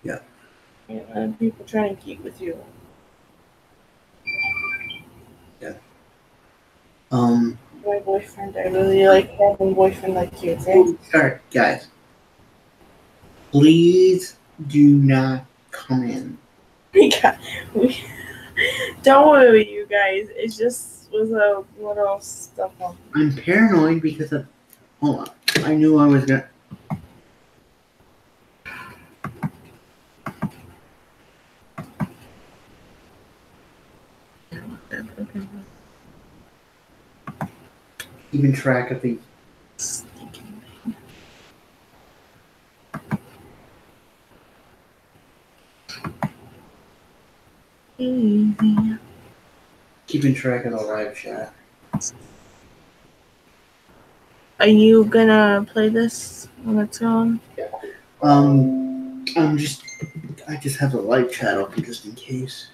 Yeah. And people trying to keep with you. Yeah. My boyfriend, I really like having a boyfriend like you, okay? Sorry, guys. Please do not come in. We don't worry, you guys. It just was a little stuff on. I'm paranoid because of. Hold on. I knew I was gonna. Keeping track of the. Keeping track of the live chat. Are you gonna play this on its own? I just have the live chat open just in case.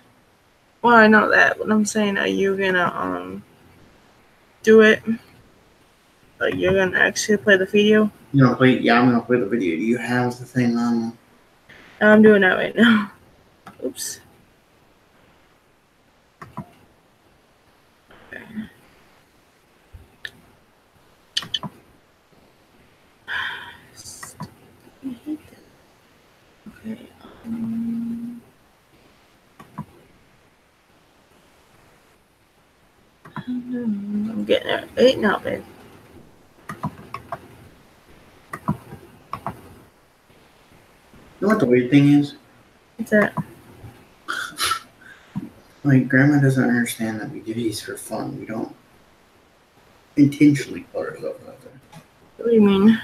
Well, I know that, but I'm saying, are you gonna do it? Like, you're gonna actually play the video? You know, play. Yeah, I'm gonna play the video. Do you have the thing on? I'm doing that right now. Oops. Okay. I'm getting it right now, babe. You know what the weird thing is? What's that? Like, Grandma doesn't understand that we do these for fun. We don't intentionally put ourselves out there. What do you mean?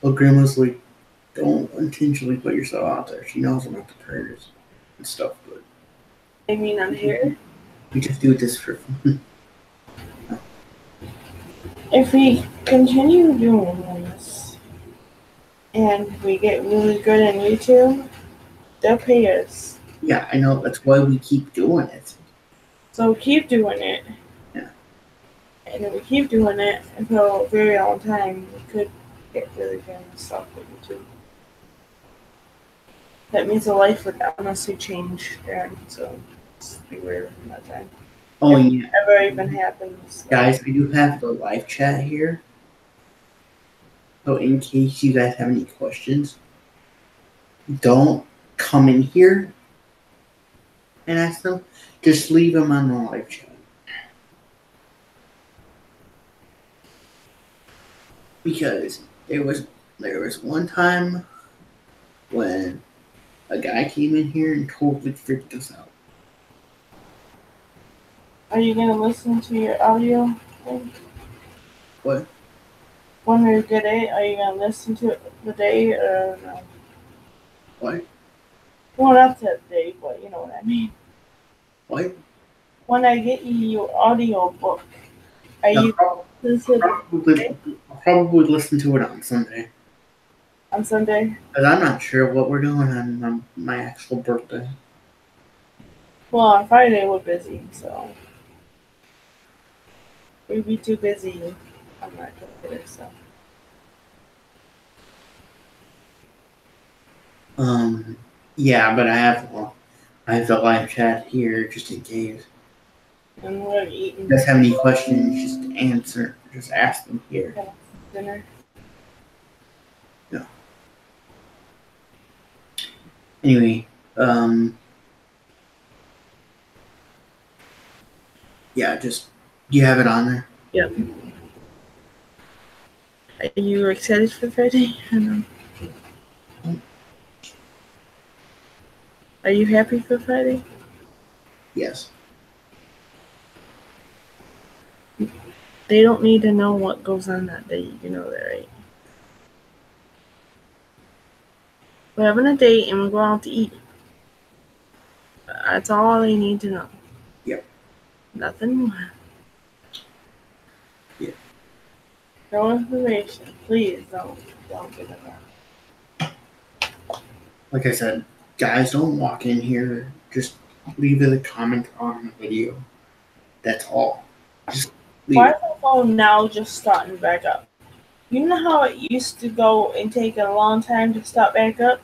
Well, Grandma's like, don't intentionally put yourself out there. She knows about the prayers and stuff, but I mean on here? we just do this for fun. If we continue doing this and we get really good on YouTube, they'll pay us. Yeah, I know. That's why we keep doing it. So keep doing it. Yeah. And if we keep doing it until a very long time, we could get really famous stuff with YouTube. That means the life would honestly change, and so it's be weird from that time. Oh, if yeah. it ever even happens. Guys, I do have the live chat here. So, in case you guys have any questions, don't come in here and ask them. Just leave them on the live chat. Because there was one time when a guy came in here and totally freaked us out. Are you gonna listen to your audio thing? What? When we get it, are you gonna listen to it the day or no? What? Well, not that day, but you know what I mean. What? When I get you your audio book, are you listening I'll probably listen to it on Sunday. on Sunday? Because I'm not sure what we're doing on my actual birthday. Well, on Friday we're busy, so we'd be too busy. I'm not gonna get it, so. Yeah, but I have the live chat here just in case. And we're eating. If you guys have any questions, just ask them here. Dinner. Yeah. Anyway, yeah, just you have it on there. Yep. Are you excited for Friday? I know. Are you happy for Friday? Yes. They don't need to know what goes on that day. You know that, right? We're having a date and we're going out to eat. That's all they need to know. Yep. Nothing more. Yeah. No information. Please don't give it up. Like I said, guys, don't walk in here. Just leave a comment on the video. That's all. Just leave Why it. is the phone now just starting back up? You know how it used to go and take a long time to start back up?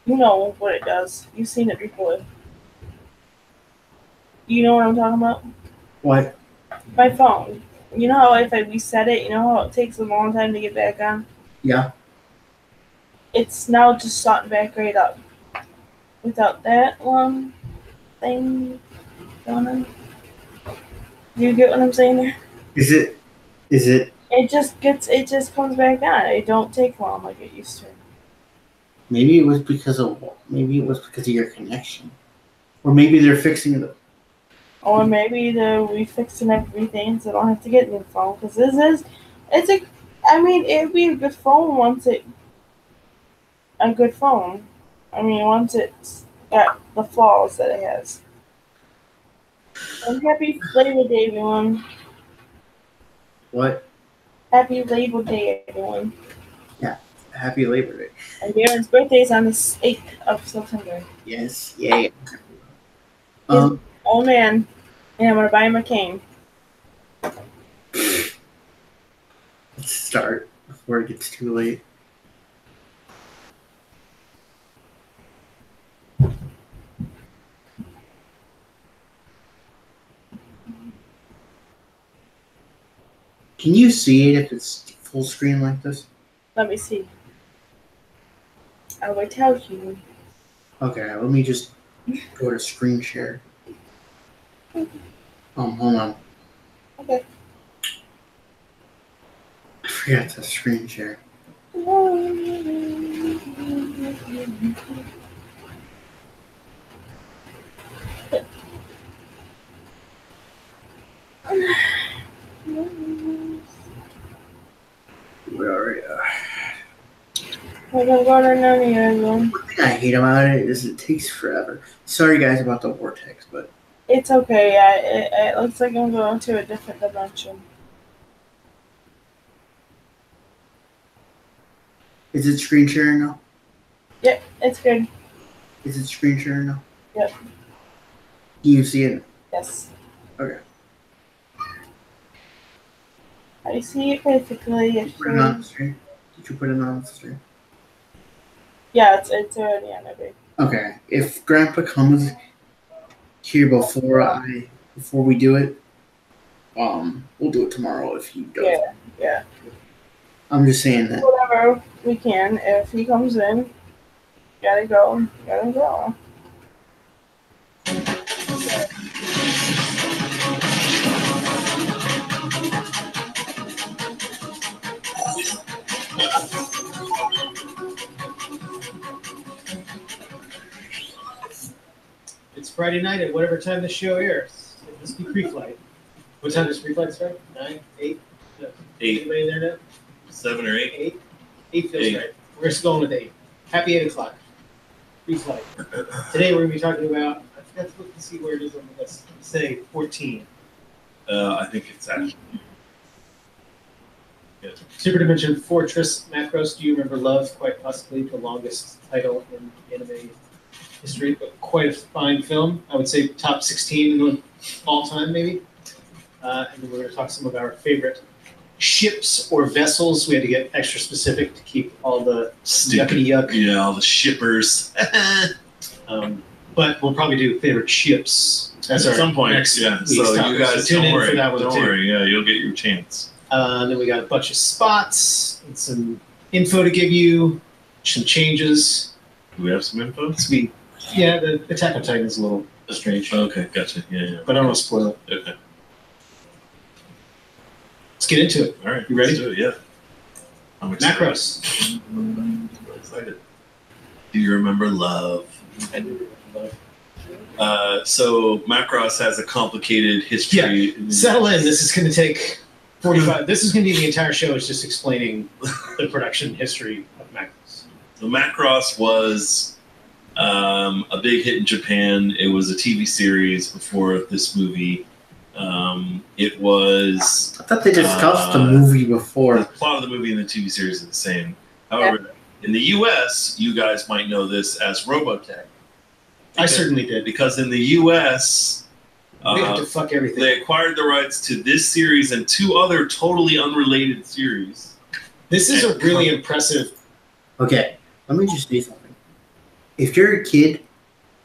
You know what it does. You've seen it before. You know what I'm talking about? What? My phone. You know how if I reset it, you know how it takes a long time to get back on? Yeah. It's now just starting back right up. Without that one thing going on. Do you get what I'm saying there? Is it? It just comes back on. It don't take long like it used to. Maybe it was because of your connection, or maybe they're fixing the. Or maybe we fixing everything so I don't have to get a new phone. Because it'd be a good phone a good phone. Once it's got the flaws that it has. And happy Labor Day, everyone. What? Happy Labor Day, everyone. Yeah. Happy Labor Day. And Darren's birthday is on the 8th of September. Yes. Yay. Oh man. And I'm gonna buy him a cane. Let's start before it gets too late. Can you see it if it's full screen like this? Let me see. I will tell you. Okay, let me just go to screen share. Hold on. Okay. I forgot to screen share. Where are you? One thing I hate about it is it takes forever. Sorry guys about the vortex, but it's okay. It looks like I'm going to a different dimension. is it screen sharing now? Yep, it's good. Is it screen sharing now? Yep. Do you see it? Yes. Okay. I see it perfectly. Did you put it on the screen? Did you put it on the screen? Yeah, it's already on there. Okay. If Grandpa comes here before we do it, we'll do it tomorrow if he does. Yeah. I'm just saying that. Whatever we can. If he comes in, gotta go. It's Friday night at whatever time the show airs. It must be pre-flight. What time does pre-flight start? 9, 8? No. 8. Anybody there now? 7 or 8? 8? 8 feels 8. right. We're just going with 8. Happy 8 o'clock. Pre-flight. Today we're going to be talking about, I forgot to look to see where it is on the list. Say 14. I think it's actually. Yeah. Super Dimension Fortress Macross. Do you remember Love? Quite possibly the longest title in anime history, but quite a fine film. I would say top 16 all time, maybe. And then we're going to talk some of our favorite ships or vessels. We had to get extra specific to keep all the yuckity yuck. Yeah, all the shippers. But we'll probably do favorite ships at some point. Next yeah, week's so topic. you guys So tune don't in worry. for that one Don't too. worry. Yeah, you'll get your chance. And then we got a bunch of spots and some info to give you, some changes. Do we have some info? Yeah, the Attack on Titan is a little strange. Okay, gotcha. Yeah. But I don't want to spoil it. Okay. Let's get into it. All right. You ready? Let's do it, yeah. I'm excited. Macross. I'm excited. Do you remember Love? I do love. So Macross has a complicated history. Yeah. Settle in. This is going to take 45. This is going to be the entire show. Is just explaining the production history of Macross. So Macross was a big hit in Japan. It was a TV series before this movie. It was. I thought they discussed the movie The before. plot of the movie and the TV series are the same. However, in the U.S., you guys might know this as Robotech. I certainly did. Because in the U.S., We have to fuck everything. they acquired the rights to this series and 2 other totally unrelated series. This is a really impressive. Okay, let me just say something. If you're a kid,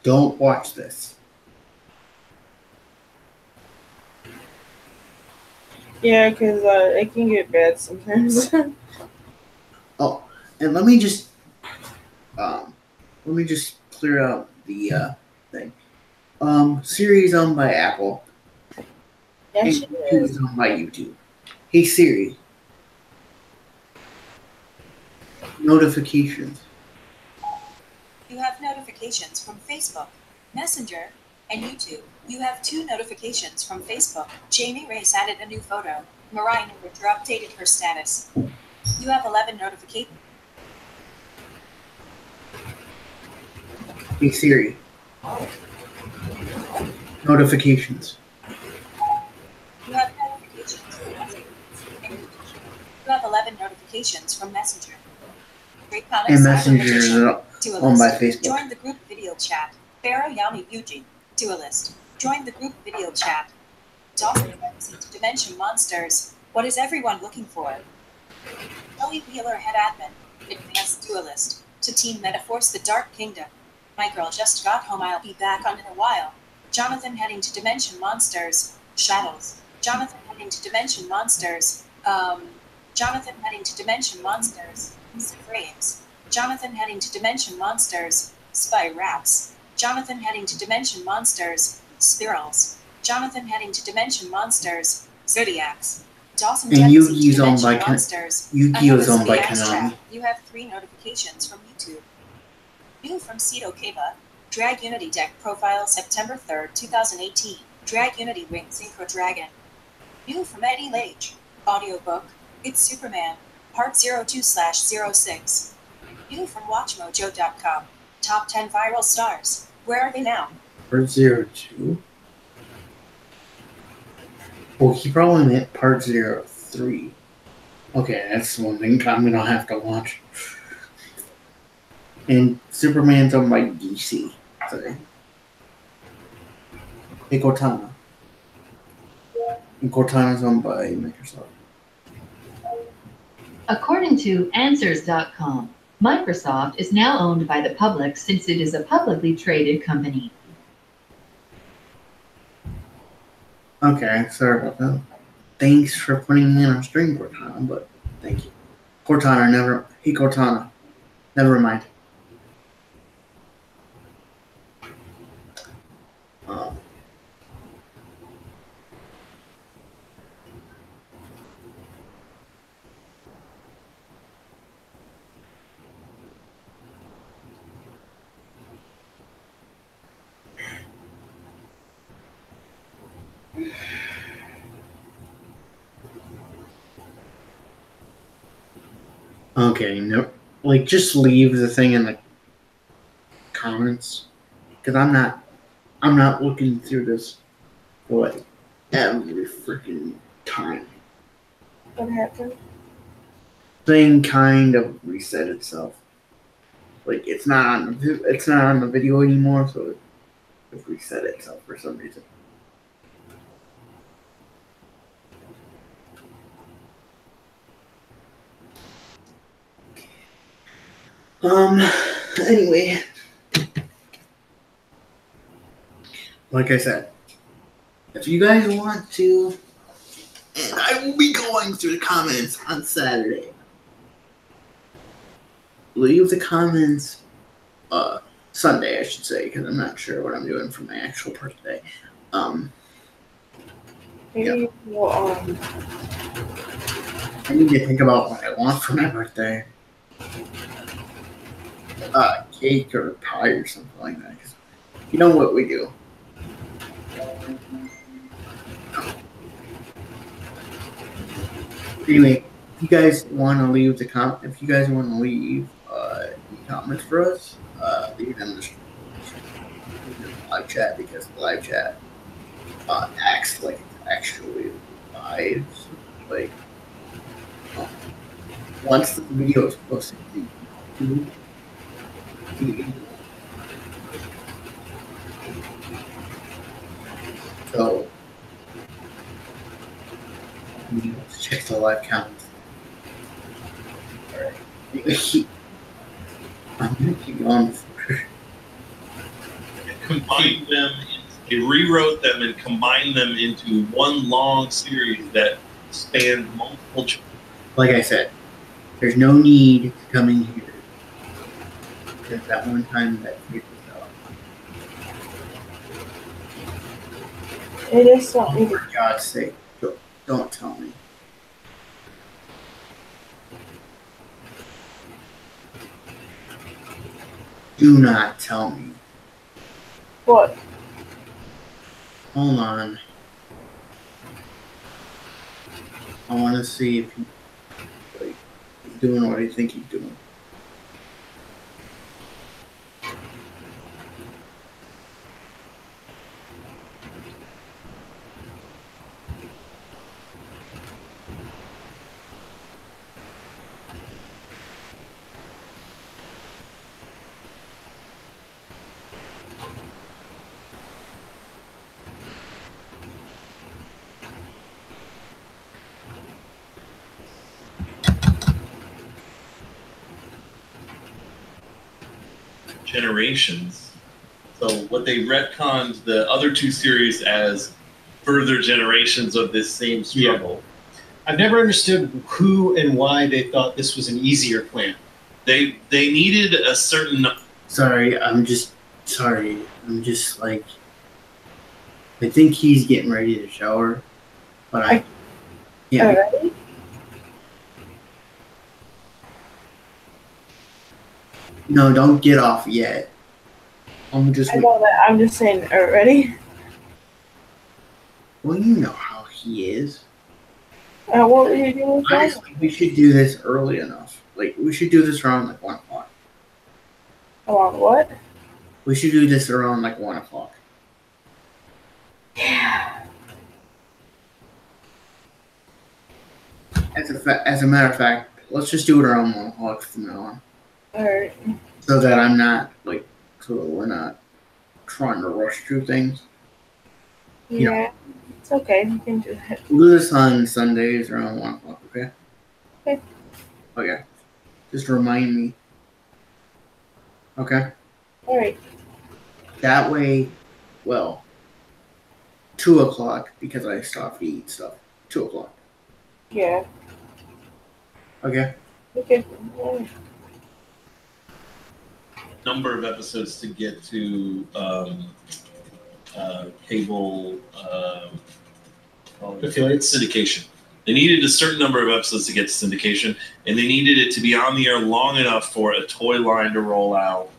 don't watch this. Yeah, because it can get bad sometimes. Oh, and let me just clear out the thing. Siri's owned by Apple. Yeah, And she YouTube is. is owned by YouTube. Hey Siri, notifications. You have notifications from Facebook, Messenger, and YouTube. You have 2 notifications from Facebook. Jamie Race added a new photo. Mariah Winter updated her status. You have 11 notifications. Hey Siri, notifications. You have notifications from Messenger. You have 11 notifications from Messenger. Great And comments. Messenger is To a owned by list. Facebook. Join the group video chat. Farah Yami Yuji. To a list. Join the group video chat. Dawson into Dimension Monsters. What is everyone looking for? Ellie Wheeler, head admin. Advanced duelist. To Team Metaforce The Dark Kingdom. My girl just got home. I'll be back on in a while. Jonathan heading to Dimension Monsters. Shadows. Jonathan heading to Dimension Monsters. Jonathan heading to Dimension Monsters. Frames. Jonathan heading to Dimension Monsters. Spy Raps. Jonathan heading to Dimension Monsters. Spirals. Jonathan heading to Dimension Monsters. Zodiacs. Dawson And jettisoned to Yu-Gi-Oh's owned Dimension by Monsters. Yu-Gi-Oh's Another owned by Zodiac's Konami. trap. You have 3 notifications from YouTube. New from Cito Keva. Drag Unity deck profile September 3rd, 2018. Drag Unity Ring Synchro Dragon. New from Eddie Lage. Audiobook. It's Superman. Part 02/06. New from WatchMojo.com. Top 10 viral stars. Where are they now? Part 02. Well, he probably meant part 03. Okay, that's one thing I'm gonna have to watch. And Superman's owned by DC. Sorry. Hey Cortana. And Cortana's owned by Microsoft. According to Answers.com, Microsoft is now owned by the public since it is a publicly traded company. Okay, sorry about that. Thanks for putting in our string, Cortana, but thank you. Cortana, never. Hey Cortana. Never mind. Okay, no, like just leave the thing in the comments, because I'm not looking through this for like every freaking time. What happened? Thing kind of reset itself. Like it's not on the video anymore, so it reset itself for some reason. Anyway, like I said, if you guys want to, and I will be going through the comments on Saturday. Leave the comments Sunday, I should say, because I'm not sure what I'm doing for my actual birthday. Maybe we'll, I need to think about what I want for my birthday. Cake or pie or something like that. 'Cause you know what we do. Anyway, if you guys want to leave comments for us, leave them in the live chat, because the live chat acts like it's actually live. Like once the video is posted to YouTube, so let's check the live comments. Alright. I'm gonna keep going. combined them. They rewrote them and combined them into one long series that spanned multiple. Like I said, there's no need to come in here because that one time that freaked us out. It is something. For God's sake, don't tell me. Do not tell me. What? Hold on. I want to see if he's doing what I think he's doing. Generations. So what they retconned the other two series as further generations of this same struggle. I've never understood who and why they thought this was an easier plan. They needed a certain. Sorry. I'm just like, I think he's getting ready to shower, but yeah. Already? No, don't get off yet. I'm just. I know that. I'm just saying, already? Well, you know how he is. What were you doing? Honestly, we should do this early enough. Like, we should do this around like 1 o'clock. Around what? We should do this around like 1 o'clock. Yeah. As a matter of fact, let's just do it around 1 o'clock from now on. Alright. So that I'm not like, so that we're not trying to rush through things. Yeah. It's okay. You can do that. We'll do this on Sundays around 1 o'clock, okay? Okay. Okay. Just remind me. Okay? Alright. That way, well, 2 o'clock because I stopped to eat stuff. 2 o'clock. Yeah. Okay? Okay. Alright. Number of episodes to get to cable Affiliates? syndication. They needed a certain number of episodes to get to syndication, and they needed it to be on the air long enough for a toy line to roll out.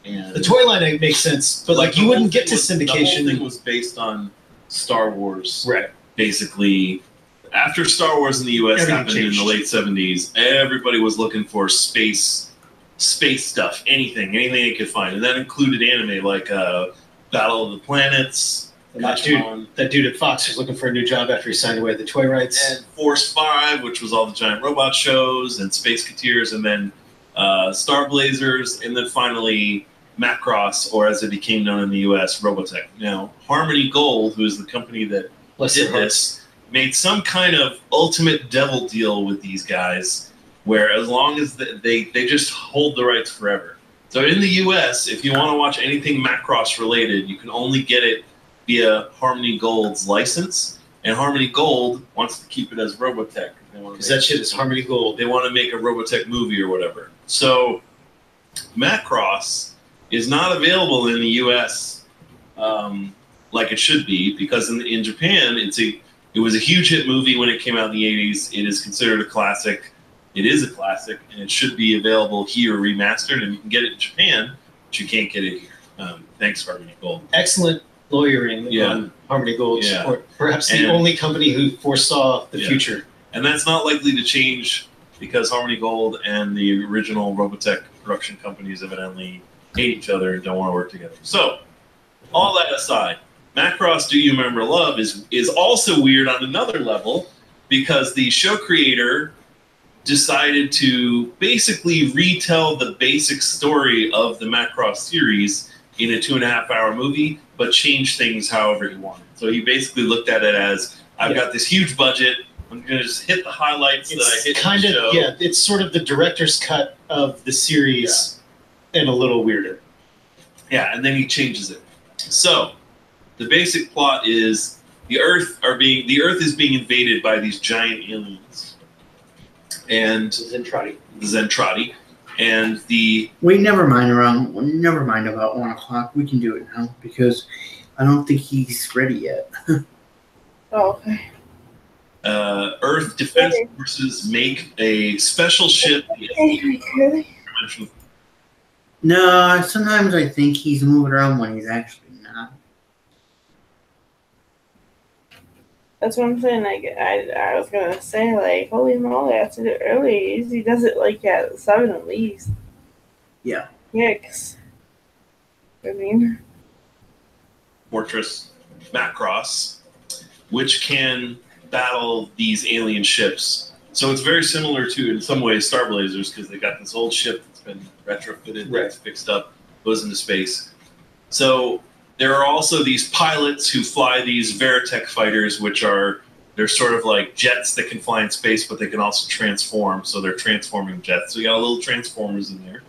And The toy line makes sense, but like you wouldn't get to The whole thing syndication. was based on Star Wars. Right. Basically, after Star Wars in the U.S. Everything happened in changed. the late 70s, everybody was looking for space stuff, anything they could find, and that included anime like Battle of the Planets, That dude at Fox was looking for a new job after he signed away the toy rights. and Force 5, which was all the giant robot shows, and Space Cateers, and then Star Blazers, and then finally Macross, or as it became known in the U.S., Robotech. Now, Harmony Gold, who is the company that Bless their did hearts. this, made some kind of ultimate devil deal with these guys, where as long as they just hold the rights forever. So in the U.S., if you want to watch anything Macross related, you can only get it via Harmony Gold's license, and Harmony Gold wants to keep it as Robotech. Because that shit is Harmony Gold. They want to make a Robotech movie or whatever. So Macross is not available in the U.S. Like it should be, because in Japan it was a huge hit movie when it came out in the 80s. It is considered a classic. It is a classic, and it should be available here remastered, and you can get it in Japan, but you can't get it here. Thanks, Harmony Gold. Excellent lawyering Yeah. on Harmony Gold. Yeah. Or perhaps the And- only company who foresaw the Yeah. future. And that's not likely to change because Harmony Gold and the original Robotech production companies evidently hate each other and don't want to work together. So, all that aside, Macross Do You Remember Love is also weird on another level because the show creator decided to basically retell the basic story of the Macross series in a 2.5-hour movie, but change things however he wanted. So he basically looked at it as, I've got this huge budget, I'm going to just hit the highlights that I hit It's kind in the of, show. yeah, it's sort of the director's cut of the series and a little weirder. Yeah, and then he changes it. So, the basic plot is the Earth is being invaded by these giant aliens, and Zentradi. the Zentradi, and Wait, never mind about 1 o'clock. We can do it now because I don't think he's ready yet. Oh, okay. Earth Defense Forces make a special ship. No, sometimes I think he's moving around when he's actually not. That's what I'm saying. Like, I was gonna say, like, holy moly, I have to do it early. He usually does it like at 7 at least. Yeah. 6. I mean, Fortress Macross, which can battle these alien ships. So it's very similar to, in some ways, Star Blazers, because they got this old ship that's been retrofitted, that's fixed up, goes into space. So there are also these pilots who fly these Veritech fighters, they're sort of like jets that can fly in space, but they can also transform. So they're transforming jets. So you got a little Transformers in there.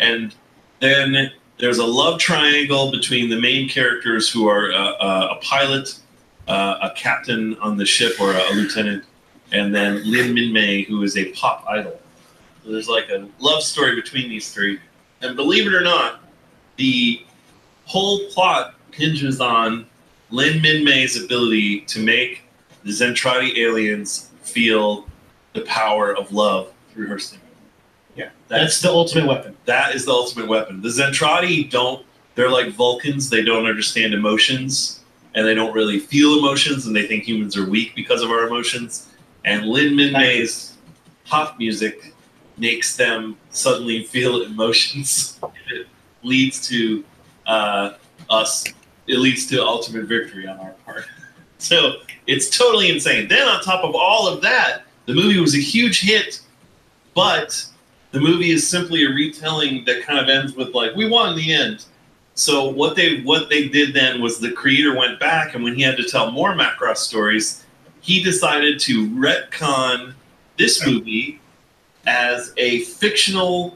And then there's a love triangle between the main characters who are a pilot, a captain on the ship, or a lieutenant, and then Lin Min-mei, who is a pop idol. So there's like a love story between these three. And believe it or not, the whole plot hinges on Lin Min-mei's ability to make the Zentradi aliens feel the power of love through her singing. Yeah, that's the ultimate weapon. That is the ultimate weapon. The Zentradi they're like Vulcans. They don't understand emotions, and they don't really feel emotions, and they think humans are weak because of our emotions. And Lin Min-mei's pop music makes them suddenly feel emotions. It leads to it leads to ultimate victory on our part. So it's totally insane. Then on top of all of that, the movie was a huge hit, but the movie is simply a retelling that kind of ends with like, we won in the end. So what they did then was the creator went back, and when he had to tell more Macross stories, he decided to retcon this movie as a fictionalized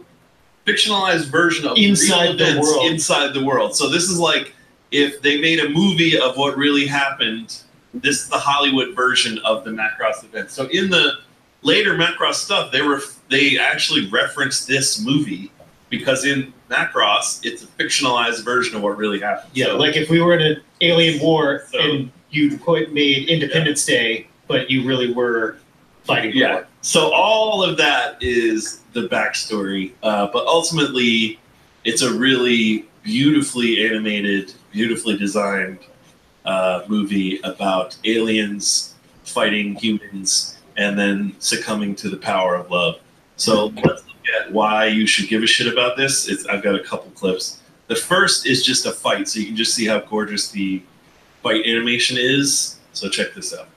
version of inside real the events world. Inside the world. So this is like if they made a movie of what really happened. This is the Hollywood version of the Macross event. So in the later Macross stuff, they actually referenced this movie because in Macross, it's a fictionalized version of what really happened. Yeah, So, like if we were in an alien war and you made Independence Day, but you really were fighting the war. So all of that is the backstory, but ultimately, it's a really beautifully animated, beautifully designed movie about aliens fighting humans and then succumbing to the power of love. So let's look at why you should give a shit about this. I've got a couple clips. The first is just a fight, so you can just see how gorgeous the fight animation is. So check this out.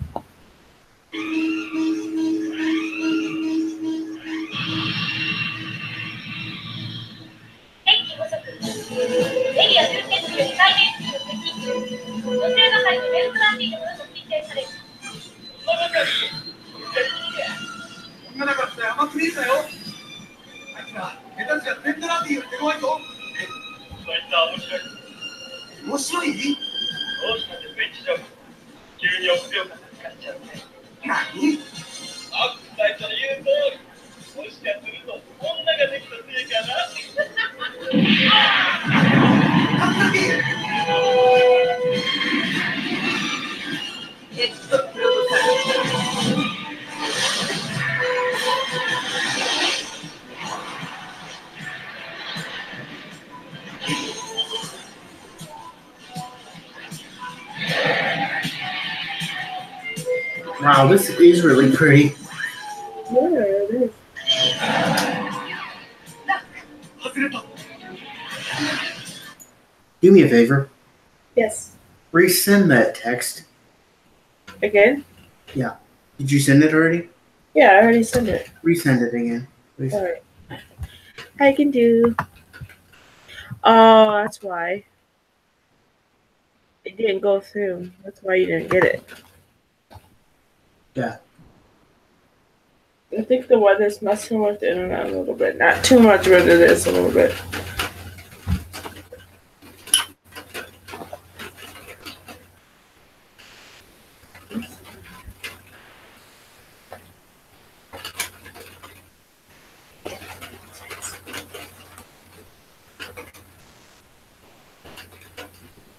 'Wow, this is really pretty. Yeah, it is. Do me a favor. Yes. Resend that text. Again? Did you send it already? Yeah, I already sent it. Resend it again, please. Alright. I can do. Oh, that's why. It didn't go through. That's why you didn't get it. Yeah. I think the weather's messing with the internet a little bit. Not too much, but it is a little bit.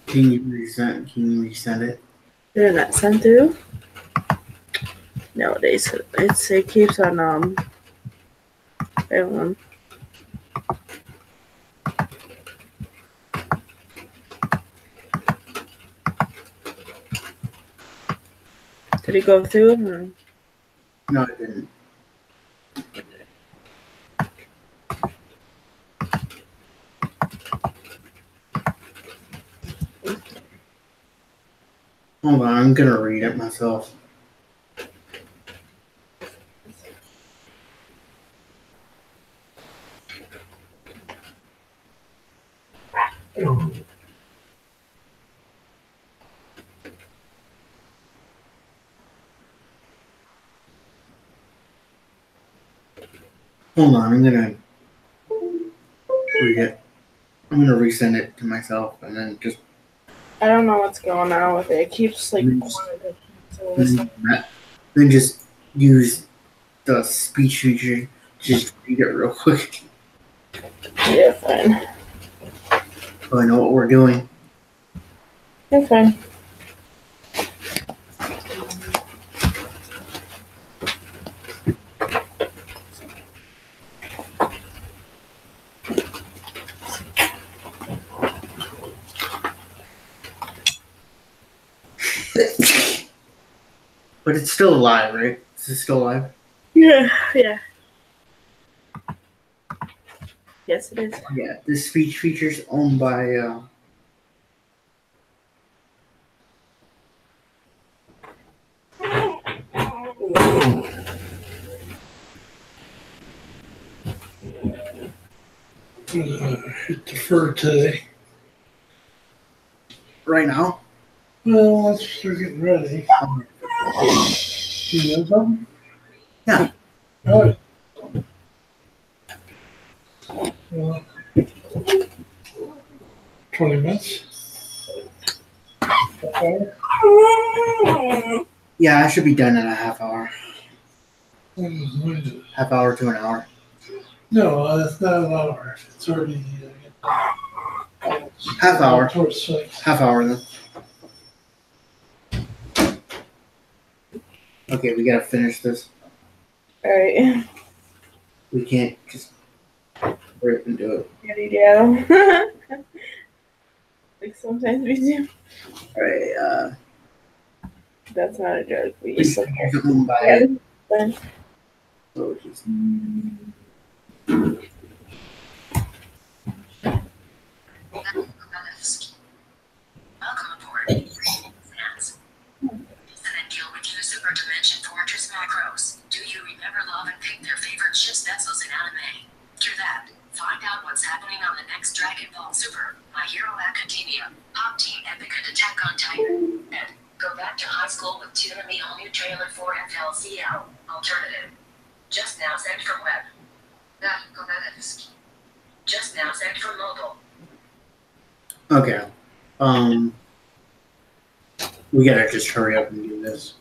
Can you resend it? Did it not send through? Nowadays, it keeps on failing. Did it go through? Or? No, it didn't. Hold on, I'm gonna read it myself. Hold on, I'm gonna read it. I'm gonna resend it to myself and then just I don't know what's going on with it. It keeps like. then just use the speech feature. Just read it real quick. Yeah, fine. So I know what we're doing. Yeah, fine. But it's still alive, right? Is it still alive? Yeah, yeah. Yes, it is. Yeah, this speech feature's owned by Defer today. right now. Well, let's start getting ready. You know something? Yeah. All right. Well, 20 minutes. Okay. Yeah, I should be done in a half hour. No, Half hour to an hour. that's not an hour. It's already Half hour. Towards 6. Half hour then. Okay, we gotta finish this. Alright. We can't just hurry up and do it. Yeah. Like sometimes we do. Alright, That's not a joke. We this used to. is owned by Yeah, fine. oh, geez. Welcome aboard. Fans. Infinite Kill with you Super Dimension Fortress Macros. Do you remember, love, and pick their favorite ships, vessels, and anime? After that, find out what's happening on the next Dragon Ball Super, My Hero Academia, Pop Team Epic, and Attack on Titan. And go back to high school with Tune and the all-new trailer for FLCL Alternative. Just now sent from web. Just now sent from mobile. Okay. We gotta just hurry up and do this.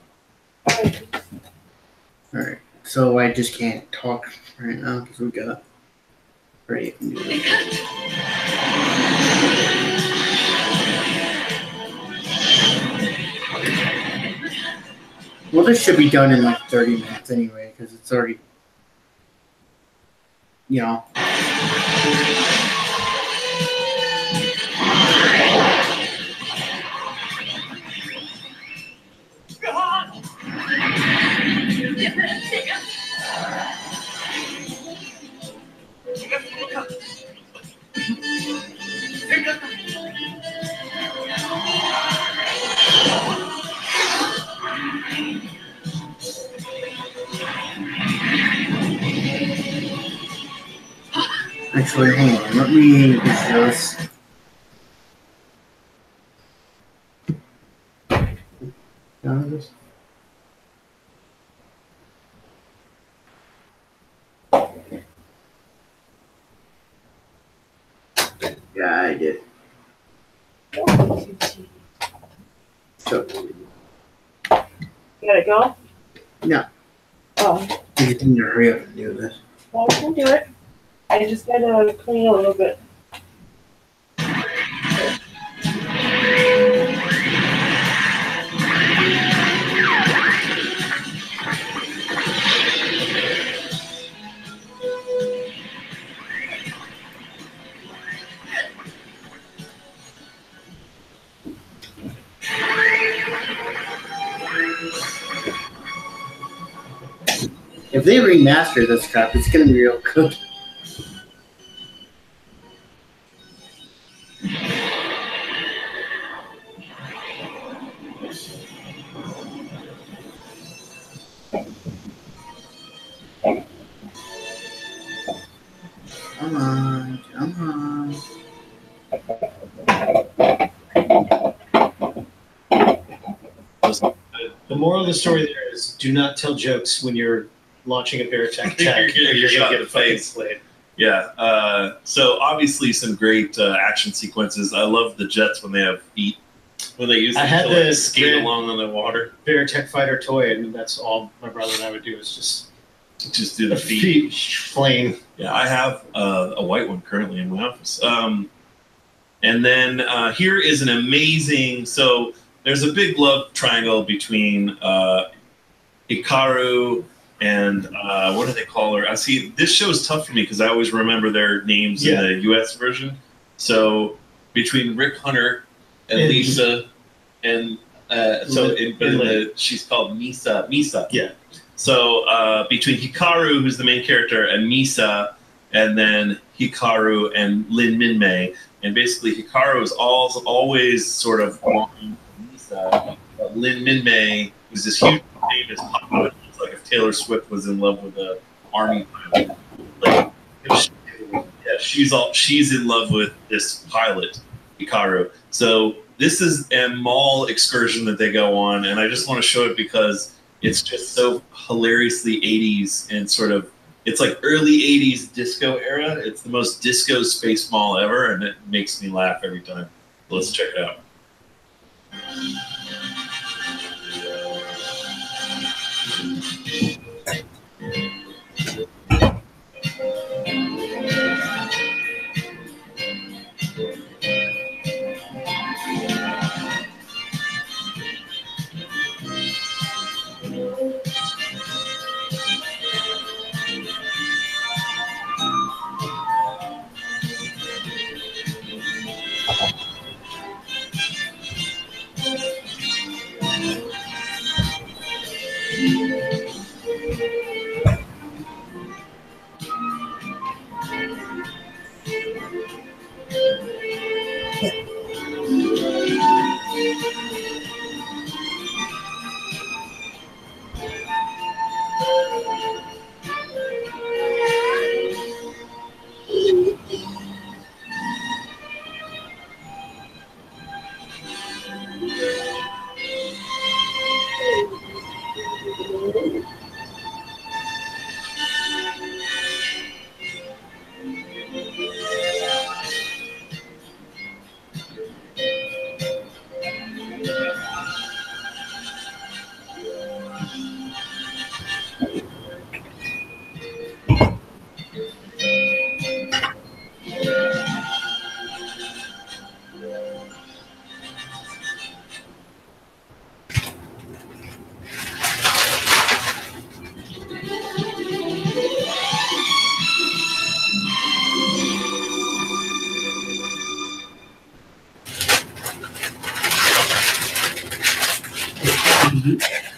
Alright. So I just can't talk right now because we gotta hurry up and do this. Well, this should be done in like 30 minutes anyway, because it's already, you know. Actually, hold on. Let me just. Done this? Yeah, I did. So, Gotta go? No. Oh, I just need to hurry up and do this. well, we can do it. I just gotta clean a little bit. they remaster this crap, it's gonna be real good. Come on, come on. The moral of the story there is: do not tell jokes when you're launching a Veritech check. You're gonna gonna get get a fucking face. slayed. Yeah. So obviously some great action sequences. I love the jets when they have feet. When they use I them had to like, this skate red- along on the water. Veritech fighter toy, and that's all my brother and I would do is Just do the the feet. feet flame. Yeah, I have a white one currently in my office. And then here is an amazing. So there's a big love triangle between Hikaru and what do they call her? I see this show is tough for me because I always remember their names Yeah. in the U.S. version. So between Rick Hunter and And- Lisa, and she's called Misa. Misa. Yeah. So between Hikaru, who's the main character, and Misa, and then Hikaru and Lin Minmay, and basically Hikaru is always sort of wanting Misa, but Lin Minmay is this huge famous pilot. It's like if Taylor Swift was in love with an army pilot. Like, she's in love with this pilot, Hikaru. So this is a mall excursion that they go on, and I just want to show it because it's just so hilariously 80s and sort of, it's like early 80s disco era. It's the most disco space mall ever, and it makes me laugh every time. Let's check it out.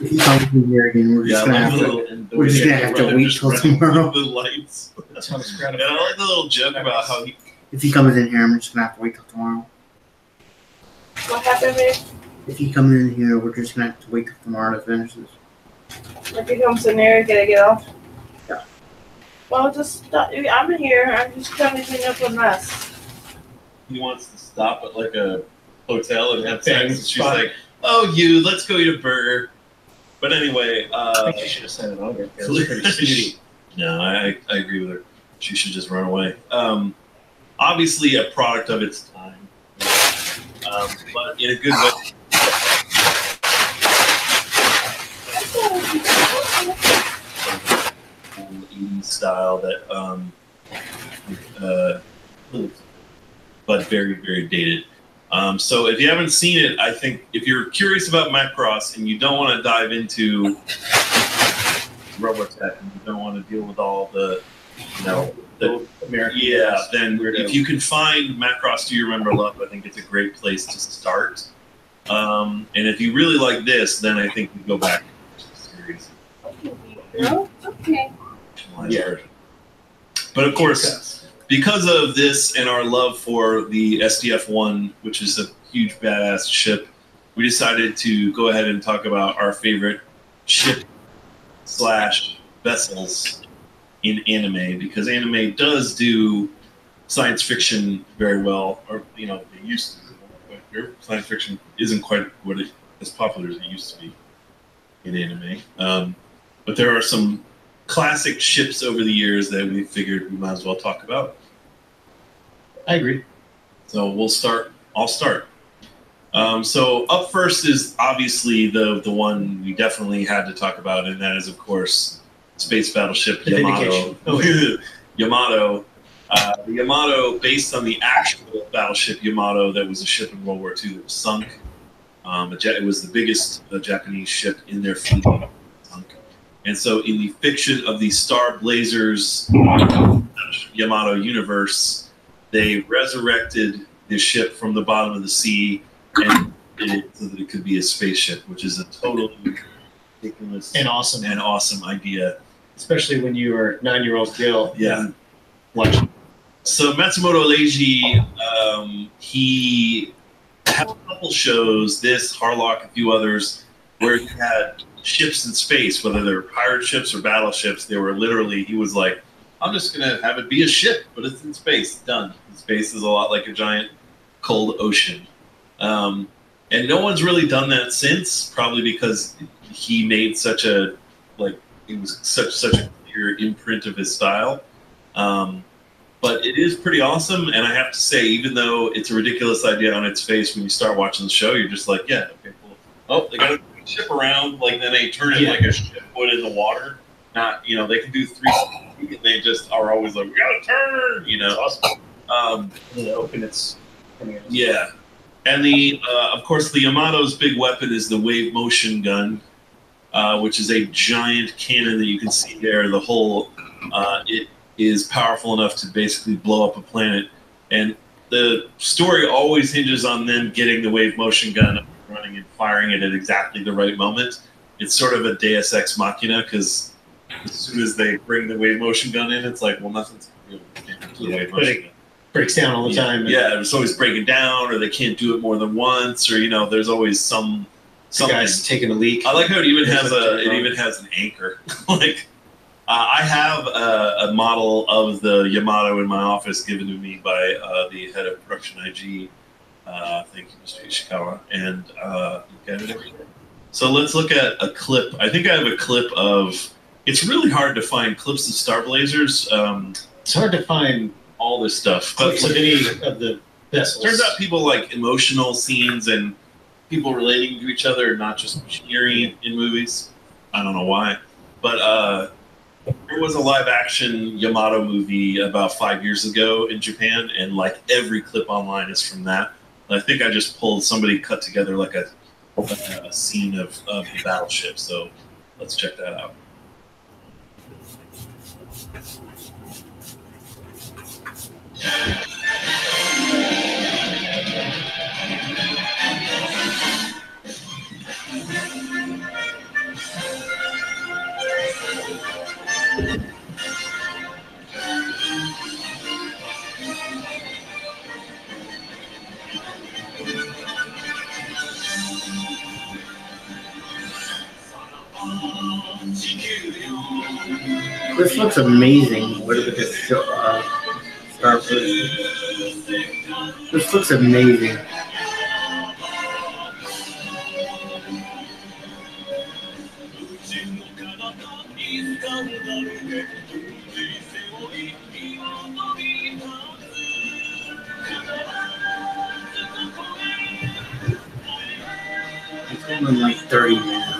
If he comes in here again, we're just gonna have to wait till tomorrow. The lights. That sounds And gratifying. I like the little joke about how he. If he comes in here, I'm just gonna have to wait till tomorrow. What happened, babe? If he comes in here, we're just gonna have to wait till tomorrow to finish this. If he comes in there, gotta get off. Yeah. Well, just stop. I'm in here. I'm just trying to clean up a mess. He wants to stop at like a hotel and have Bang sex. And she's spot. like, "Oh, you, let's go eat a burger." But anyway, I think you should have sent it over. It was pretty snooty. no, I agree with her. She should just run away. Obviously, a product of its time, but in a good way. Cool 80s style that, but very, very dated. So if you haven't seen it, I think if you're curious about Macross and you don't want to dive into Robotech and you don't want to deal with all the, the American. yeah, then Weirdo. if you can find Macross Do You Remember Love, I think it's a great place to start. And if you really like this, then I think we go back to the series. Girl, okay. Okay. Yeah. version. But of course, because of this and our love for the SDF-1, which is a huge badass ship, we decided to go ahead and talk about our favorite ship / vessels in anime, because anime does do science fiction very well, or they used to. But science fiction isn't quite as popular as it used to be in anime. But there are some classic ships over the years that we figured we might as well talk about. I agree. So we'll start. I'll start. So up first is obviously the one we definitely had to talk about, and that is of course space battleship The Yamato. Vindication. Yamato. The Yamato, based on the actual battleship Yamato, that was a ship in World War II that was sunk. It was the biggest Japanese ship in their fleet. Sunk. And so, in the fiction of the Star Blazers Yamato universe, they resurrected the ship from the bottom of the sea and did it so that it could be a spaceship, which is a totally ridiculous And awesome. idea. Especially when you were 9-year-old Gil. Yeah. Watching. So Matsumoto Leiji, he had a couple shows, this, Harlock, a few others, where he had ships in space, whether they were pirate ships or battleships. They were literally, he was like, I'm just going to have it be a ship, but it's in space. Done. Space is a lot like a giant cold ocean. And no one's really done that since, probably because he made such a, it was such a clear imprint of his style. But it is pretty awesome, and I have to say, even though it's a ridiculous idea on its face, when you start watching the show, you're just like, yeah, okay, cool. Oh, they got to ship around, then they turn it like a ship would in the water. Not, they can do 360, and they just are always like, we got to turn, It's awesome. The open it's coming out. Yeah. And of course, the Yamato's big weapon is the wave motion gun, which is a giant cannon that you can see there. The whole, it is powerful enough to basically blow up a planet. And the story always hinges on them getting the wave motion gun up and running and firing it at exactly the right moment. It's sort of a Deus Ex Machina, because as soon as they bring the wave motion gun in, it's like, well, nothing's real. The wave motion gun breaks down all the time. Yeah, it's always breaking down, or they can't do it more than once, or there's always some guy's taking a leak. I like how it even has an anchor. I have a model of the Yamato in my office given to me by the head of production IG. Thank you, Mr. Ishikawa. And so let's look at a clip. I think I have a clip of. It's really hard to find clips of Star Blazers. It's hard to find all this stuff. Clips of any of the vessels. Turns out people like emotional scenes and people relating to each other, not just machinery in movies. I don't know why. But there was a live-action Yamato movie about 5 years ago in Japan, and every clip online is from that. And I think I just pulled somebody cut together a scene of the battleship. So let's check that out. This looks amazing. What is this show? Star Blazers. This looks amazing. It's only like 30 minutes.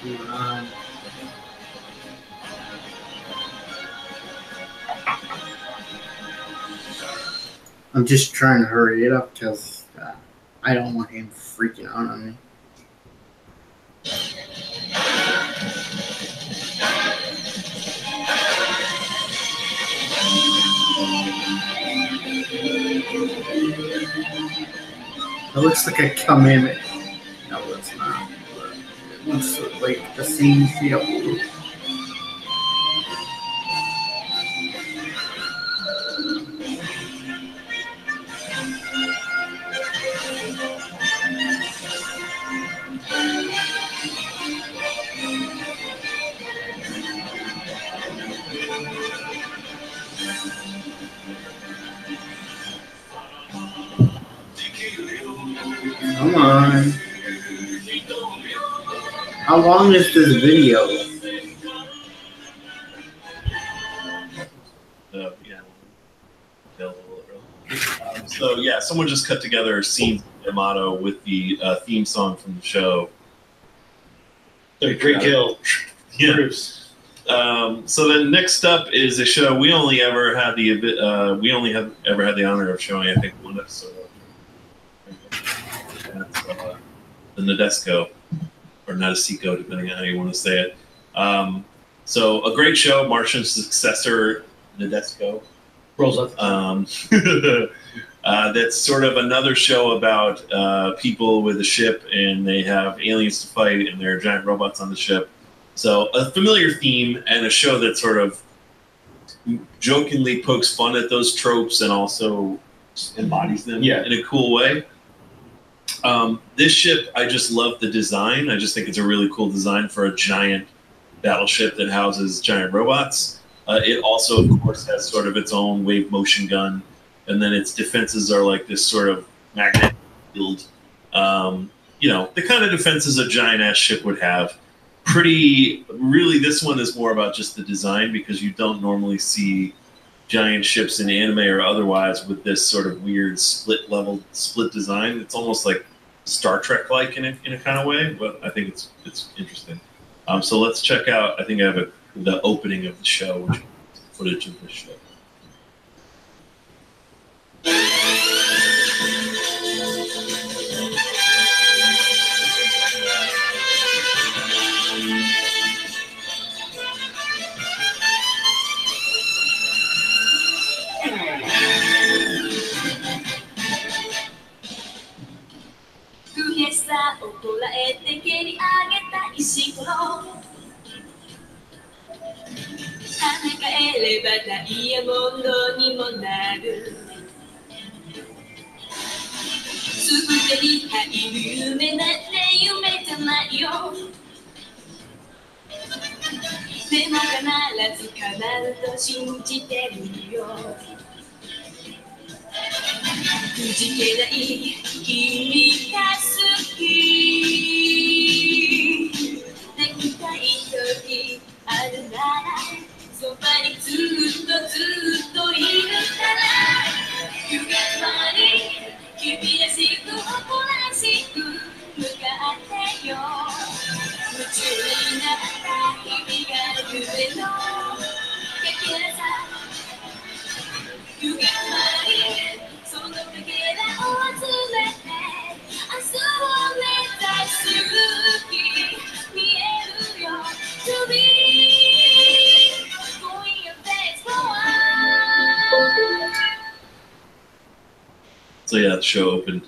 Come on. I'm just trying to hurry it up because I don't want him freaking out on me. It looks like a commandment. No, it's not. It looks like the same feel. Come on. How long is this video? Yeah. So yeah, someone just cut together scenes of Yamato with the theme song from the show. Great kill. Yeah. Bruce. So then next up is a show we only ever had the honor of showing, I think, one episode of. That's the Nadesco, or Nadesico, depending on how you want to say it. So a great show, Martian's successor, Nadesco. Rolls up. That's sort of another show about people with a ship, and they have aliens to fight, and there are giant robots on the ship. So a familiar theme, and a show that sort of jokingly pokes fun at those tropes and also embodies them in a cool way. This ship, I just love the design. I just think it's a really cool design for a giant battleship that houses giant robots. It also, of course, has sort of its own wave motion gun, and then its defenses are like this sort of magnetic field. The kind of defenses a giant-ass ship would have. Really, this one is more about just the design, because you don't normally see giant ships in anime or otherwise with this sort of weird split design. It's almost like Star Trek-like in a kind of way, but I think it's interesting. So let's check out. I think I have the opening of the show, which is footage of this show. 悔しさをこらえて蹴り上げた石ころ跳ね返ればダイヤモンドにもなるすぐ手に入る夢なんて夢じゃないよでも必ず叶うと信じてるよくじけない君が好きできたい時あるならそばにずっといるからYou got money 君らしく誇らしく向かってよ夢中になった日々が夢のかけらさ You got money そのかけらを集めて明日を目指す日見えるよ To be going your best forward So yeah, the show opened.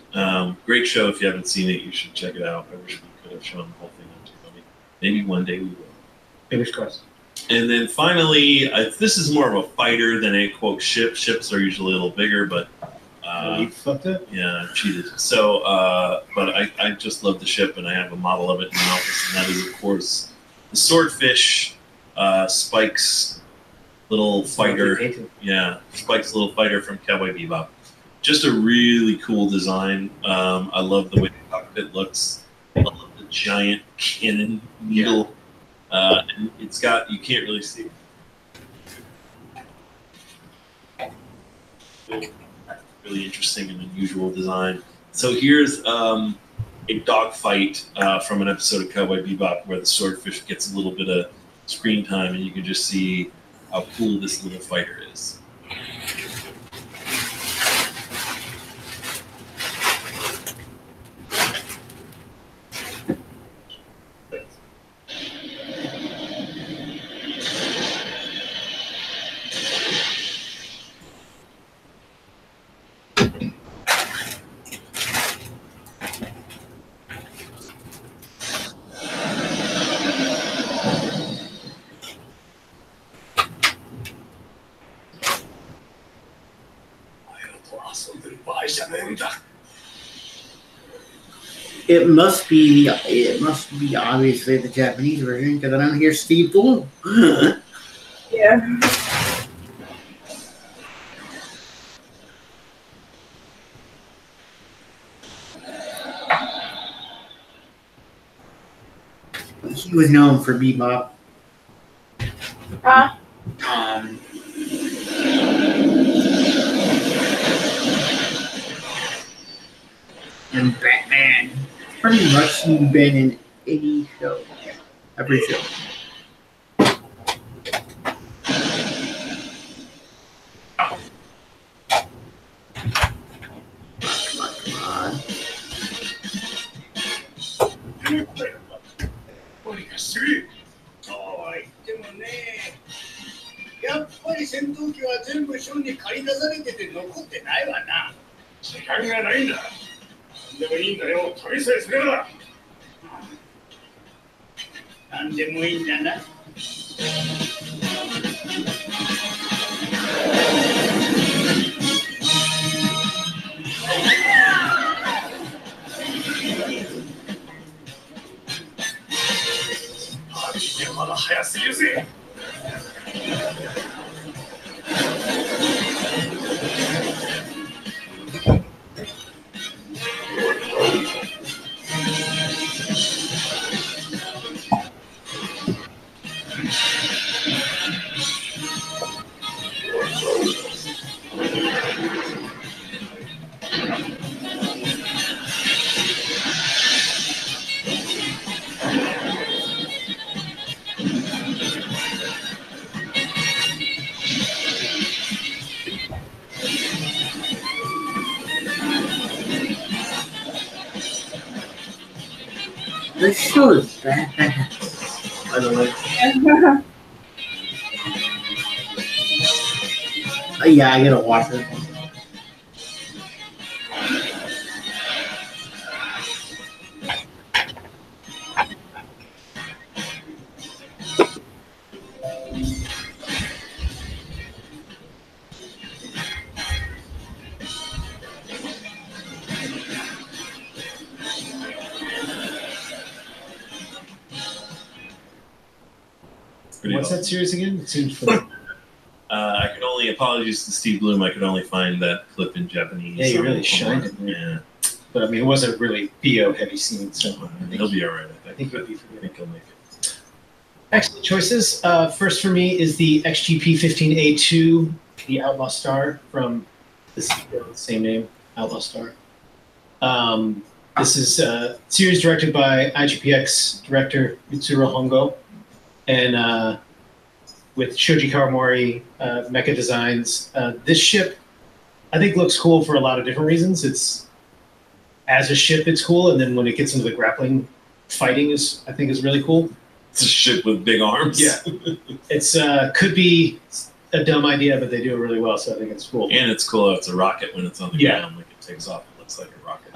Great show. If you haven't seen it, you should check it out. I wish we could have shown the whole thing on TV. Maybe one day we will. Fingers crossed. And then finally, this is more of a fighter than a quote ship. Ships are usually a little bigger, but You fucked up? yeah, I cheated. So, but I just love the ship, and I have a model of it in my office, and that is, of course, the Swordfish, Spike's little fighter. Yeah, Spike's little fighter from Cowboy Bebop. Just a really cool design. I love the way the cockpit looks. I love the giant cannon needle. And it's got, you can't really see it. Really interesting and unusual design. So here's a a dogfight from an episode of Cowboy Bebop where the swordfish gets a little bit of screen time, and you can just see how cool this little fighter is. It must be obviously the Japanese version because I don't hear Steve Bloom. Yeah. He was known for Bebop. Huh? And Batman. Pretty much he's been in any show. Every show. Come on. そうは言ってもね、やっぱり戦闘機は全部ショーに借り出されてて残ってないわな。時間がないんだ。何でもいいんだよ、旅さえすれば。何でもいいんだな。まだ早すぎるぜ。This show is badass. By the way. Yeah, I gotta watch it. Pretty What's awesome. that series again? It seems familiar. I could only, apologies to Steve Bloom, I could only find that clip in Japanese. Yeah, you really shined it. Yeah. But I mean, it was a really BO heavy scene, so He'll be all right, I think he'll be I forgiven. think he'll make it. Excellent choices. First for me is the XGP-15A2, the Outlaw Star from the same name, Outlaw Star. This is a series directed by IGPX director Mitsuru Hongo, and with Shoji Kawamori, Mecha Designs. This ship, I think, looks cool for a lot of different reasons. It's as a ship, it's cool, and then when it gets into the grappling fighting, I think is really cool. It's a ship with big arms. Yeah. It's could be a dumb idea, but they do it really well, so I think it's cool. And it's cool. It's a rocket when it's on the Yeah. ground. Like it takes off. It looks like a rocket.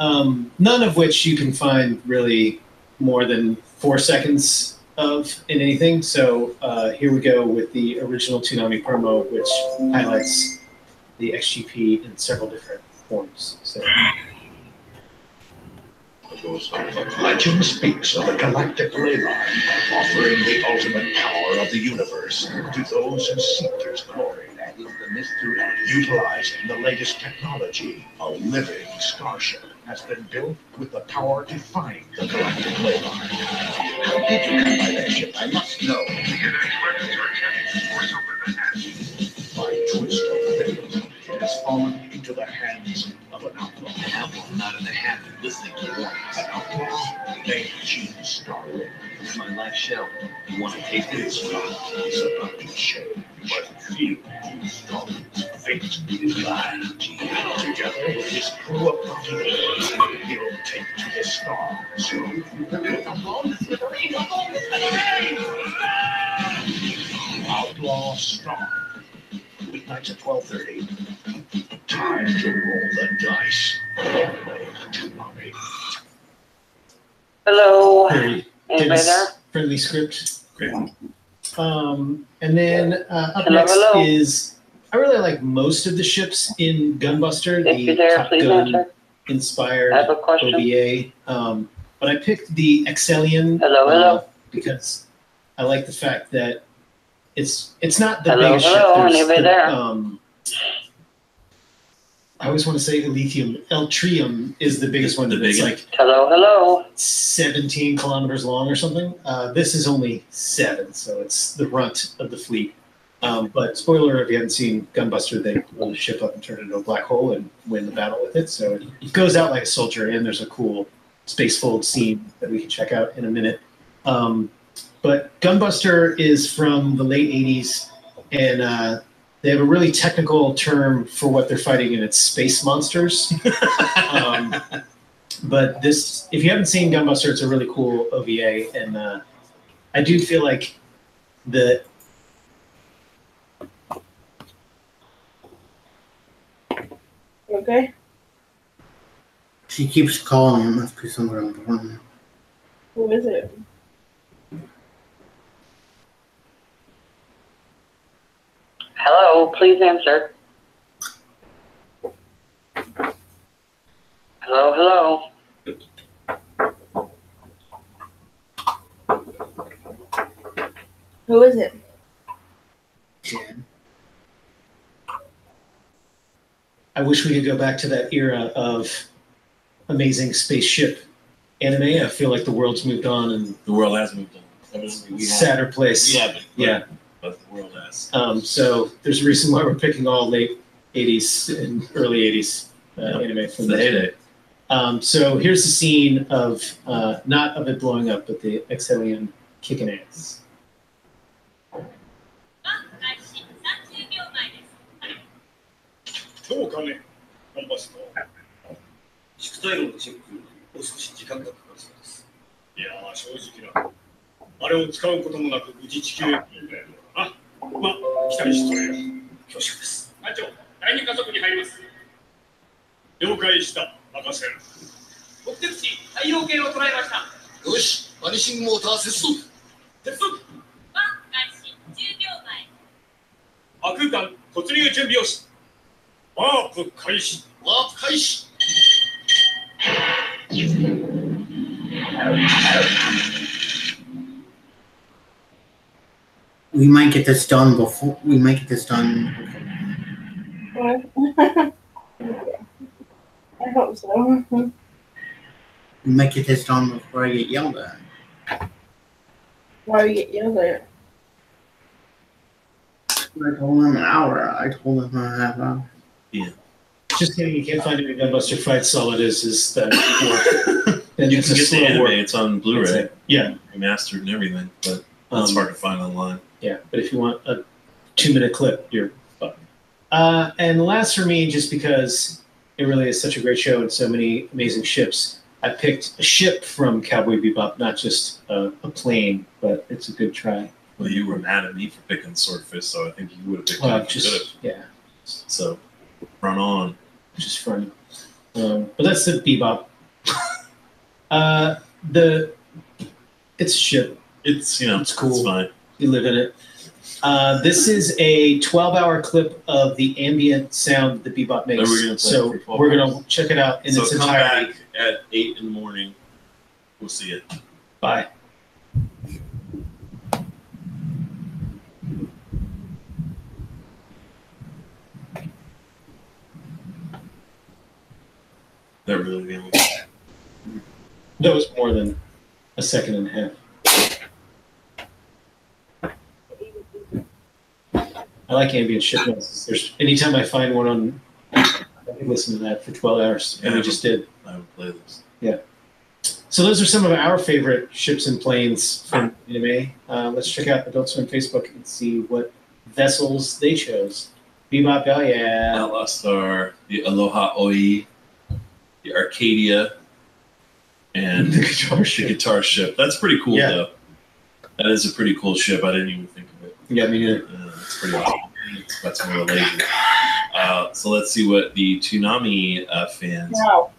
None of which you can find really more than 4 seconds of in anything. So here we go with the original Toonami promo, which highlights the XGP in several different forms. So. Legend speaks of a galactic ley line, offering the ultimate power of the universe to those who seek its glory. That is the mystery. Utilizing the latest technology, a living starship has been built with the power to find the galactic ley line. How did you come by that ship? I must know. By twist of fate, it has fallen into the hands of an outlaw. An outlaw not in the habit of listening to warnings. An outlaw like shell. You want to taste it? It's not. It's about to shell. But feel strong. Fate is live. Together with his crew of monkeys, he'll take to the stars. Outlaw Star. Weeknights at 12:30. Time to roll the dice. Hello. Very Anybody dense, there? friendly script. Great. And then up Hello, next hello. is I really like most of the ships in Gunbuster, If the you're there, Top please Gun answer. inspired I have a question. OVA. But I picked the Excellion Hello. because I like the fact that it's not the Hello, biggest hello, ship. There's anybody the, there? I always want to say Eltrium is the biggest one. The That's biggest. like Hello. 17 kilometers long or something. This is only 7, so it's the runt of the fleet. But spoiler, if you haven't seen Gunbuster, they blow the ship up and turn it into a black hole and win the battle with it. So it goes out like a soldier, and there's a cool space fold scene that we can check out in a minute. But Gunbuster is from the late 80s, and they have a really technical term for what they're fighting, and it's space monsters. But this, if you haven't seen Gunbuster, it's a really cool OVA, and I do feel like the Okay. She keeps calling him. Must be somewhere important. Who is it? Hello, please answer. Hello. Who is it? Jen. I wish we could go back to that era of amazing spaceship anime. I feel like the world's moved on and The world has moved on. Evidently, we have. sadder place. We haven't. Yeah. But the world has. So there's a reason why we're picking all late 80s and early 80s anime It's from the that heyday. So here's the scene of, not of it blowing up, but the Excellion kicking ass. 開始30秒前です どうかね、コンパスと。宿体路のチェック、もう少し時間がかかるそうです。いやー、正直な。あれを使うこともなく無事地球へ行くんだよな。まあ、期待しとれよ。恐縮です。隊長、第二加速に入ります。了解した。任せる。目的地、太陽系を捉えました。よし、アニシングモーター接続。接続。ワン開始10秒前 亜空間突入準備をし。ワープ開始。ワープ開始。 We might get this done before. We might get this done. What? I hope so. We might get this done before I get yelled at. Why you get yelled at? I told him an hour. I told him a half hour. Just kidding, you can't find any Gunbuster fights. All it is that war. And You it's can a get the slow anime. war. It's on Blu-ray, Yeah, remastered and everything, but it's hard to find online. yeah. But if you want a 2-minute clip, you're fucked. And last for me, just because it really is such a great show and so many amazing ships, I picked a ship from Cowboy Bebop, not just a plane, but it's a good try. Well, you were mad at me for picking Swordfish, so I think you would have picked Well, it. If you could've. yeah, So, run on. just fun. But that's the Bebop. It's a ship. It's, you know, It's cool. It's fine. You live in it. This is a 12-hour clip of the ambient sound that Bebop makes. That we're gonna play So for 12 we're hours. gonna check it out in So its come entirety. back at 8 in the morning. We'll see it. Bye. That really the only. That was more than a second and a half. I like ambient ship noises. There's anytime I find one on, I can listen to that for 12 hours, and we just did. I would play this. So those are some of our favorite ships and planes from anime. Let's check out Adult Swim Facebook and see what vessels they chose. Bebop, oh yeah. Outlaw Star, the Aloha Oi, the Arcadia, and The guitar the ship. guitar ship. That's pretty cool, Yeah. though. That is a pretty cool ship. I didn't even think of it. Yeah, me neither. It's pretty awesome. That's more lazy. So let's see what the Toonami fans. Wow.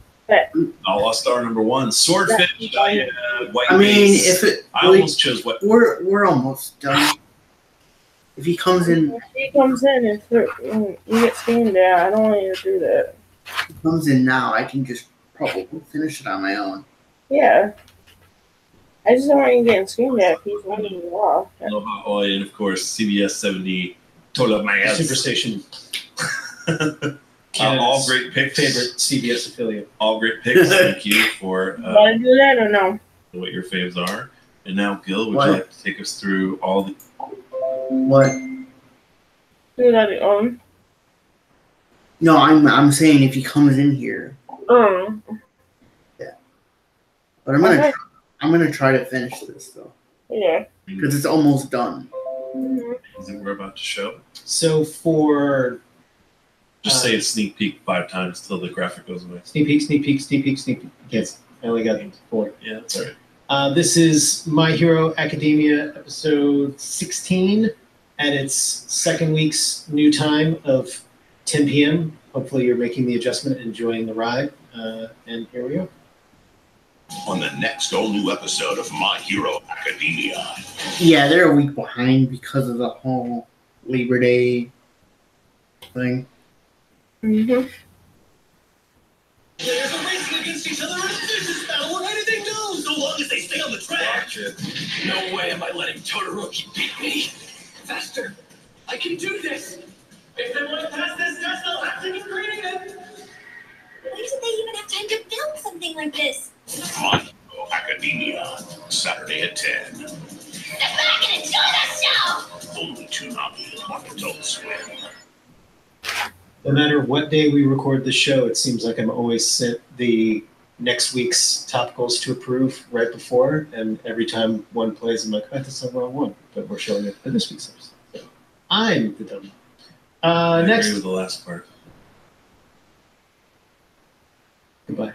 Outlaw Star number 1, Swordfish. Yeah, White I mean, Base. if it I almost chose what. we're almost done. If he comes in, If he comes in, if you get scanned there, I don't want you to do that. if he comes in now, I can just probably finish it on my own. Yeah. I just don't want you getting scanned at if he's running you off. Aloha Oi, and of course CBS 70. Tola Superstation. all great picks. Favorite CBS affiliate. All great picks. Thank you for Want to do that or no? what your faves are. And now, Gil, would What? you like to take us through all the. What? Do that on. No, I'm saying if he comes in here, but Okay. I'm gonna try to finish this though Yeah. because it's almost done. Is it we're about to show? So for Just say it's sneak peek 5 times till the graphic goes away. sneak peek, sneak peek, sneak peek, sneak peek. Yes, I only got 4. Yeah, that's all right. This is My Hero Academia episode 16 at its second week's new time of 10 p.m. Hopefully you're making the adjustment and enjoying the ride. And here we go. On the next all-new episode of My Hero Academia. Yeah, they're a week behind because of the whole Labor Day thing. Mm-hmm. Players are racing against each other in a vicious battle where anything goes, so long as they stay on the track. No way am I letting Todoroki beat me. Faster! I can do this! If they want to pass this test, they'll have to be creative. Why did they even have time to film something like this? My Hero Academia. Saturday at 10. Step back and enjoy the show! Only Toonami on Adult Swim. No matter what day we record the show, it seems like I'm always sent the next week's topicals to approve right before, and every time one plays, I'm like, oh, that's the wrong one, but we're showing it for this week's episode. So I'm the dumb. I Next. agree with the last part. Goodbye.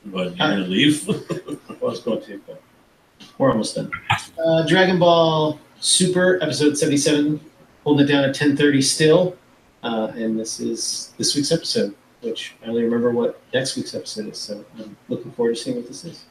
But you're going to leave? I was going to, but we're almost done. Dragon Ball Super, episode 77, holding it down at 10:30 still. And this is this week's episode, which I only remember what next week's episode is, so I'm looking forward to seeing what this is.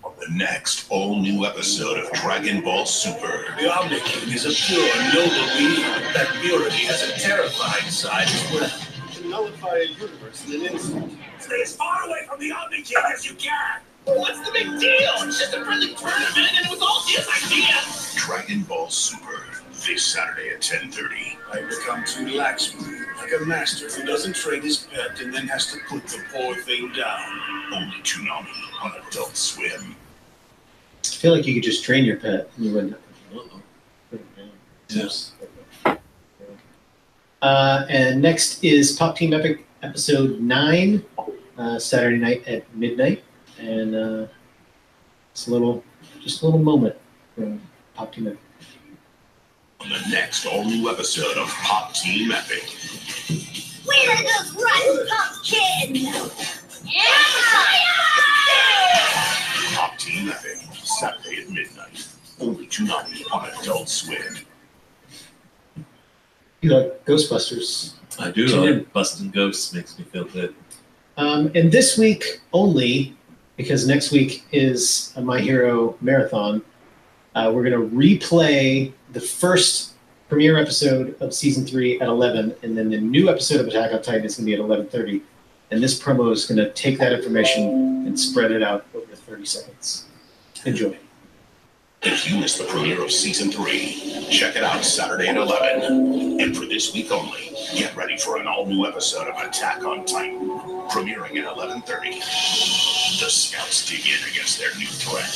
On the next all-new episode of Dragon Ball Super. The Omni King is a pure, noble being. That purity has a terrifying side as well. You can nullify a universe in an instant. Stay as far away from the Omni King as you can. What's the big deal? It's just a friendly tournament, and it was all his idea. Dragon Ball Super. This Saturday at 10:30. I've become too lax with you, like a master who doesn't train his pet and then has to put the poor thing down. Only Toonami on Adult Swim. I feel like you could just train your pet and you wouldn't. Yes. And next is Pop Team Epic episode 9, Saturday night at midnight, and it's just a little moment from Pop Team Epic. On the next all-new episode of Pop Team Epic. Where are those rotten pumpkins? Pop Team Epic. Saturday at midnight. Only Toonami on Adult Swim. You like Ghostbusters. I do. Tune in. Like busting ghosts makes me feel good. And this week only, because next week is a My Hero marathon, we're going to replay the first premiere episode of season 3 at 11, and then the new episode of Attack on Titan is going to be at 11:30. And this promo is going to take that information and spread it out over 30 seconds. Enjoy. If you missed the premiere of Season 3, check it out Saturday at 11. And for this week only, get ready for an all-new episode of Attack on Titan, premiering at 11:30. The scouts dig in against their new threat.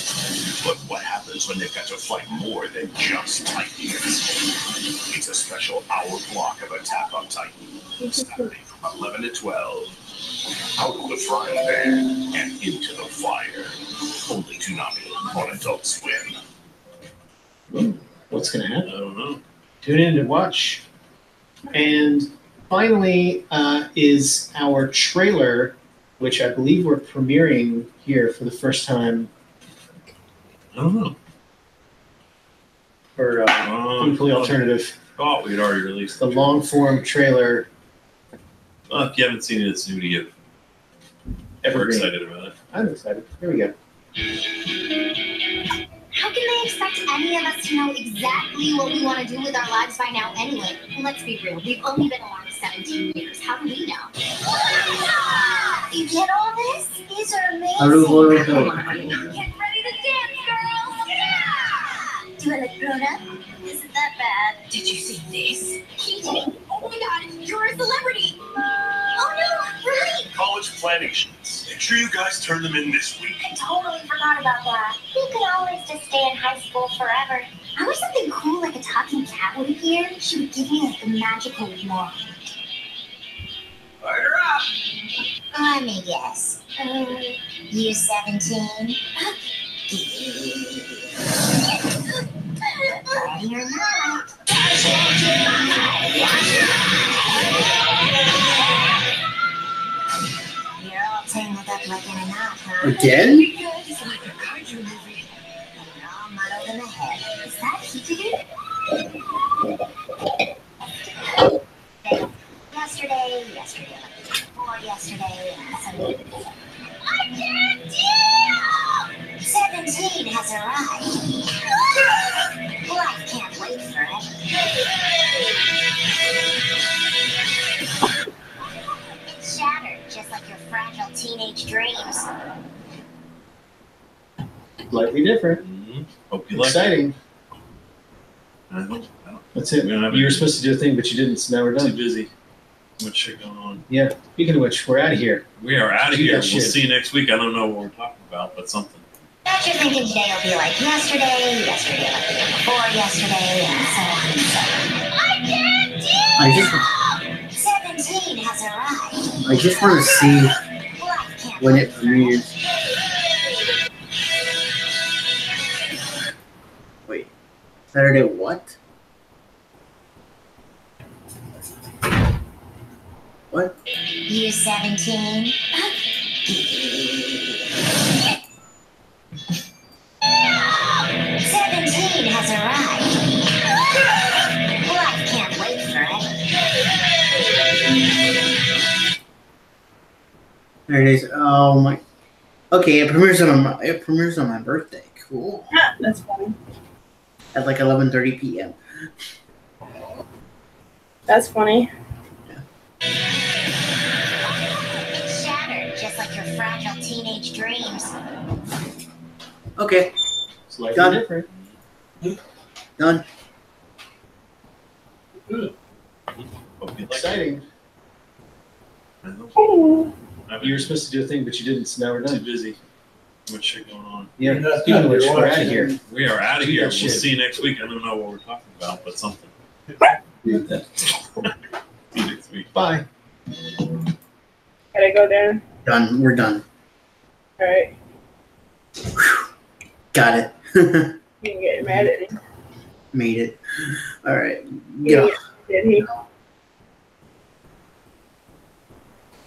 But what happens when they've got to fight more than just Titans? It's a special hour block of Attack on Titan, Saturday from 11 to 12. Out of the frying pan and into the fire. Only Toonami on Adult Swim. What's going to happen? I don't know. Tune in to watch. And finally is our trailer, which I believe we're premiering here for the first time I don't know. for Equally Alternative. Thought we'd already released The long form trailer. Well, if you haven't seen it, it's new to you. We're Evergreen. excited about it. I'm excited. Here we go. How can they expect any of us to know exactly what we want to do with our lives by now anyway? Let's be real, we've only been alive 17 years. How do we know? You get all this? These are amazing. Come on. Get ready to dance, girls! Yeah! Do I look grown up? Isn't that bad? Did you see this? PJ, oh my god, you're a celebrity! Oh no, really? College planning sheets. Make sure you guys turn them in this week. I totally forgot about that. We could always just stay in high school forever. I wish something cool like a talking cat would appear. She would give me like a magical wand. Order up. Let me guess. You 17? Ready or not? You're all tangled up like in a knot, huh? Again? It's like a kaiju movie. You're all muddled in the head. Is that Kikiru? Yesterday, before yesterday, and Sunday. I can't deal! 17 has arrived. Life can't wait forever. It's shattered, just like your fragile teenage dreams. Slightly different. Mm-hmm. Hope you like it. Exciting. I don't. That's it. We don't have You were any- supposed to do a thing, but you didn't, so now we're Too done. busy. Too much shit going on. Yeah. Speaking of which, we're out of here. We are out of Do here. that We'll shit. see you next week. I don't know what we're talking about, but something. Bet you're thinking today will be like yesterday like the day before yesterday, and so on and so on. I can't deal! 17 has arrived. I just want to see Life can't when wait it premieres. Wait, Saturday what? What? You 17? 17 has arrived. Life can't wait forever. There it is. Oh my. Okay, it premieres on my birthday. Cool. That's funny. At like 11:30 p.m. That's funny. It's shattered, just like your fragile teenage dreams. Okay, Slightly Done. different. done. Hope you like it. Exciting. I don't- Oh. You were supposed to do a thing, but you didn't, so now we're Too done. busy. Too much shit going on. Yeah. You're not Speaking of done, which, you're we're out watching. of here. We are out of Do here. that We'll shit. see you next week. I don't know what we're talking about, but something. See you next week. Bye. Gotta go down. Done. We're done. Alright. Got it. You can get mad at me. Made it. All right. Get off. Did he?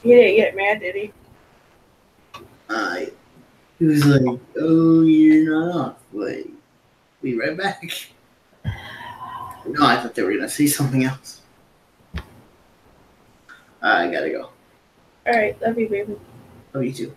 He didn't get mad, did he? He was like, "Oh, you're not off." Like, be right back. No, I thought they were gonna say something else. I gotta go. Alright, love you, baby. Oh, you too.